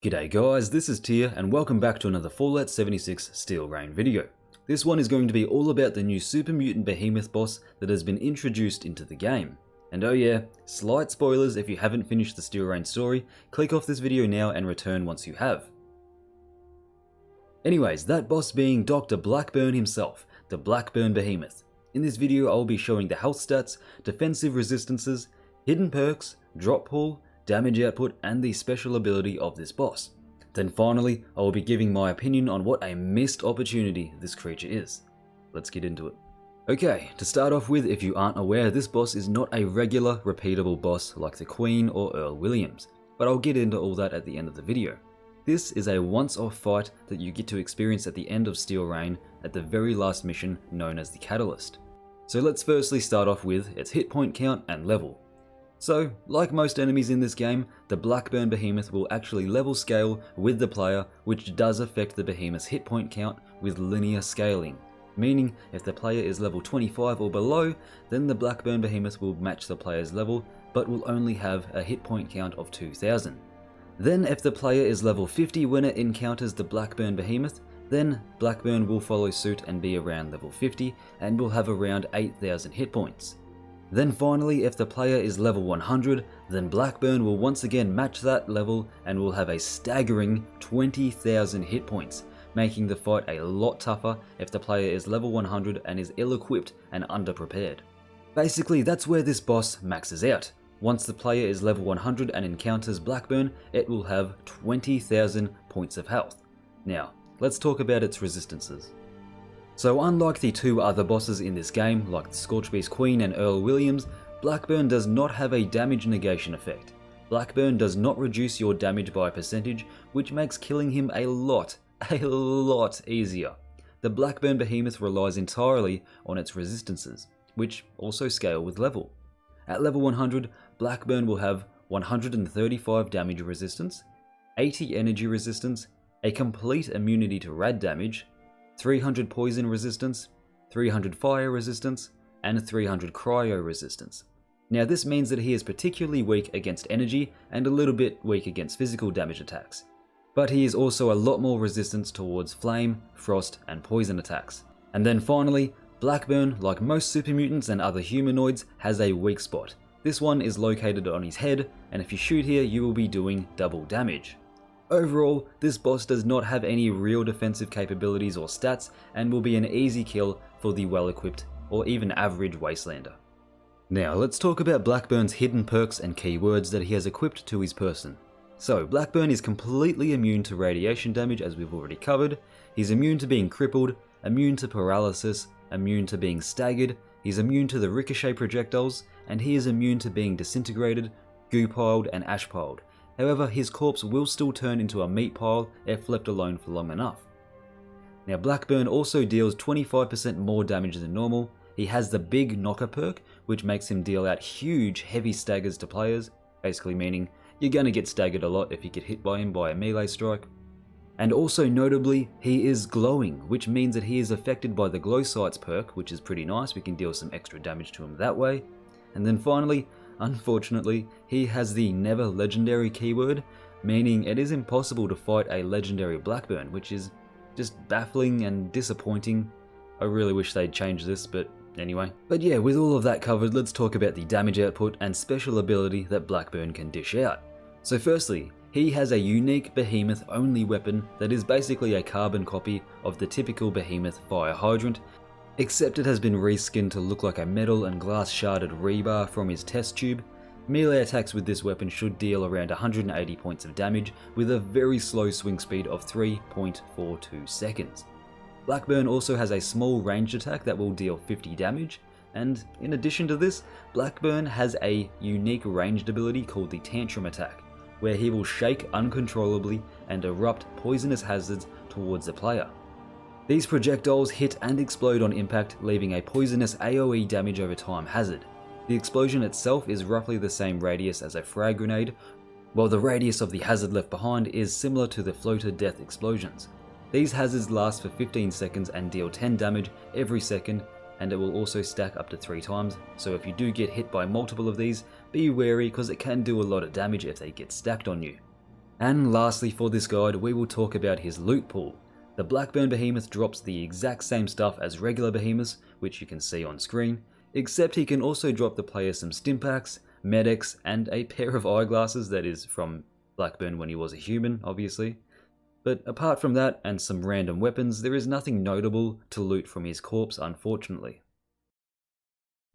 G'day guys, this is Tia and welcome back to another Fallout 76 Steel Rain video. This one is going to be all about the new Super Mutant Behemoth boss that has been introduced into the game. And oh yeah, slight spoilers if you haven't finished the Steel Rain story, click off this video now and return once you have. Anyways, that boss being Dr. Blackburn himself, the Blackburn Behemoth. In this video I will be showing the health stats, defensive resistances, hidden perks, drop pool, damage output and the special ability of this boss. Then finally, I will be giving my opinion on what a missed opportunity this creature is. Let's get into it. Okay, to start off with, if you aren't aware, this boss is not a regular, repeatable boss like the Queen or Earl Williams, but I'll get into all that at the end of the video. This is a once-off fight that you get to experience at the end of Steel Rain at the very last mission known as the Catalyst. So let's firstly start off with its hit point count and level. So, like most enemies in this game, the Blackburn Behemoth will actually level scale with the player, which does affect the Behemoth's hit point count with linear scaling, meaning if the player is level 25 or below, then the Blackburn Behemoth will match the player's level, but will only have a hit point count of 2000. Then if the player is level 50 when it encounters the Blackburn Behemoth, then Blackburn will follow suit and be around level 50 and will have around 8000 hit points. Then finally, if the player is level 100, then Blackburn will once again match that level and will have a staggering 20,000 hit points, making the fight a lot tougher if the player is level 100 and is ill-equipped and underprepared. Basically, that's where this boss maxes out. Once the player is level 100 and encounters Blackburn, it will have 20,000 points of health. Now, let's talk about its resistances. So unlike the two other bosses in this game, like the Scorchbeast Queen and Earl Williams, Blackburn does not have a damage negation effect. Blackburn does not reduce your damage by a percentage, which makes killing him a lot easier. The Blackburn Behemoth relies entirely on its resistances, which also scale with level. At level 100, Blackburn will have 135 damage resistance, 80 energy resistance, a complete immunity to rad damage, 300 poison resistance, 300 fire resistance, and 300 cryo resistance. Now this means that he is particularly weak against energy and a little bit weak against physical damage attacks. But he is also a lot more resistant towards flame, frost, and poison attacks. And then finally, Blackburn, like most super mutants and other humanoids, has a weak spot. This one is located on his head, and if you shoot here you will be doing double damage. Overall, this boss does not have any real defensive capabilities or stats and will be an easy kill for the well-equipped or even average Wastelander. Now let's talk about Blackburn's hidden perks and keywords that he has equipped to his person. So Blackburn is completely immune to radiation damage, as we've already covered. He's immune to being crippled, immune to paralysis, immune to being staggered, he's immune to the ricochet projectiles, and he is immune to being disintegrated, goo-piled and ash-piled. However, his corpse will still turn into a meat pile if left alone for long enough. Now Blackburn also deals 25% more damage than normal. He has the big knocker perk, which makes him deal out huge heavy staggers to players, basically meaning you're gonna get staggered a lot if you get hit by him by a melee strike. And also notably, he is glowing, which means that he is affected by the glow sights perk, which is pretty nice. We can deal some extra damage to him that way. And then finally, unfortunately, he has the never legendary keyword, meaning it is impossible to fight a legendary Blackburn, which is just baffling and disappointing. I really wish they'd change this, but anyway. But yeah, with all of that covered, let's talk about the damage output and special ability that Blackburn can dish out. So firstly, he has a unique Behemoth only weapon that is basically a carbon copy of the typical Behemoth fire hydrant, except it has been reskinned to look like a metal and glass sharded rebar from his test tube. Melee attacks with this weapon should deal around 180 points of damage with a very slow swing speed of 3.42 seconds. Blackburn also has a small ranged attack that will deal 50 damage, and in addition to this, Blackburn has a unique ranged ability called the Tantrum attack, where he will shake uncontrollably and erupt poisonous hazards towards the player. These projectiles hit and explode on impact, leaving a poisonous AoE damage over time hazard. The explosion itself is roughly the same radius as a frag grenade, while the radius of the hazard left behind is similar to the floater death explosions. These hazards last for 15 seconds and deal 10 damage every second, and it will also stack up to 3 times, so if you do get hit by multiple of these, be wary because it can do a lot of damage if they get stacked on you. And lastly for this guide, we will talk about his loot pool. The Blackburn Behemoth drops the exact same stuff as regular behemoths, which you can see on screen, except he can also drop the player some stimpaks, medics, and a pair of eyeglasses that is from Blackburn when he was a human, obviously. But apart from that and some random weapons, there is nothing notable to loot from his corpse, unfortunately.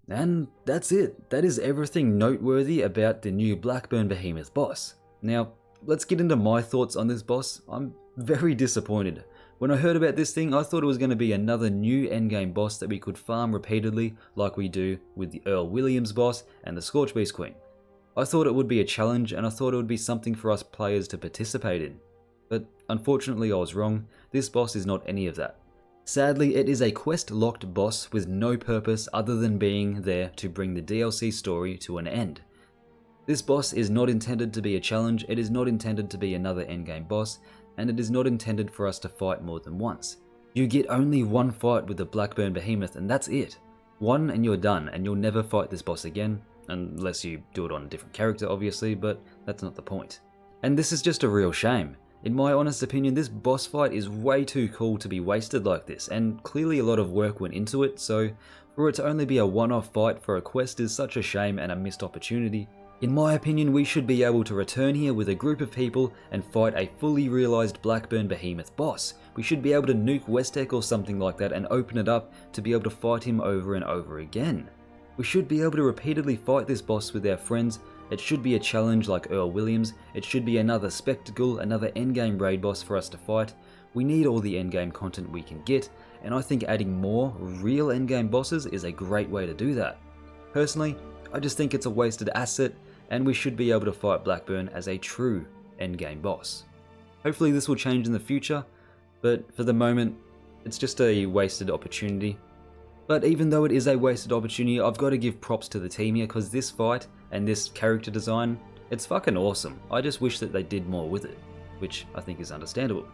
And that's it. That is everything noteworthy about the new Blackburn Behemoth boss. Now, let's get into my thoughts on this boss. I'm very disappointed. When I heard about this thing, I thought it was going to be another new endgame boss that we could farm repeatedly like we do with the Earl Williams boss and the Scorchbeast Queen. I thought it would be a challenge and I thought it would be something for us players to participate in. But unfortunately I was wrong, this boss is not any of that. Sadly, it is a quest-locked boss with no purpose other than being there to bring the DLC story to an end. This boss is not intended to be a challenge, it is not intended to be another endgame boss, and it is not intended for us to fight more than once. You get only one fight with the Blackburn Behemoth and that's it. One and you're done, and you'll never fight this boss again, unless you do it on a different character obviously, but that's not the point. And this is just a real shame. In my honest opinion, this boss fight is way too cool to be wasted like this, and clearly a lot of work went into it, so for it to only be a one-off fight for a quest is such a shame and a missed opportunity. In my opinion, we should be able to return here with a group of people and fight a fully realised Blackburn Behemoth boss. We should be able to nuke Westec or something like that and open it up to be able to fight him over and over again. We should be able to repeatedly fight this boss with our friends. It should be a challenge like Earl Williams, it should be another spectacle, another endgame raid boss for us to fight. We need all the endgame content we can get, and I think adding more real endgame bosses is a great way to do that. Personally, I just think it's a wasted asset, and we should be able to fight Blackburn as a true endgame boss. Hopefully this will change in the future, but for the moment, it's just a wasted opportunity. But even though it is a wasted opportunity, I've got to give props to the team here because this fight and this character design, it's fucking awesome. I just wish that they did more with it, which I think is understandable.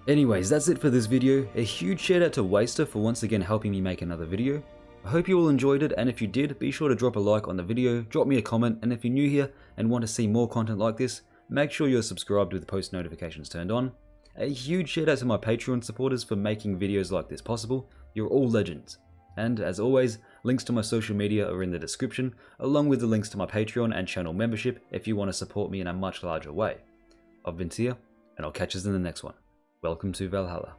Anyways, that's it for this video. A huge shout out to Waster for once again helping me make another video. I hope you all enjoyed it, and if you did, be sure to drop a like on the video, drop me a comment, and if you're new here and want to see more content like this, make sure you're subscribed with post notifications turned on. A huge shout out to my Patreon supporters for making videos like this possible. You're all legends. And as always, links to my social media are in the description, along with the links to my Patreon and channel membership if you want to support me in a much larger way. I've been Tia, and I'll catch us in the next one. Welcome to Valhalla.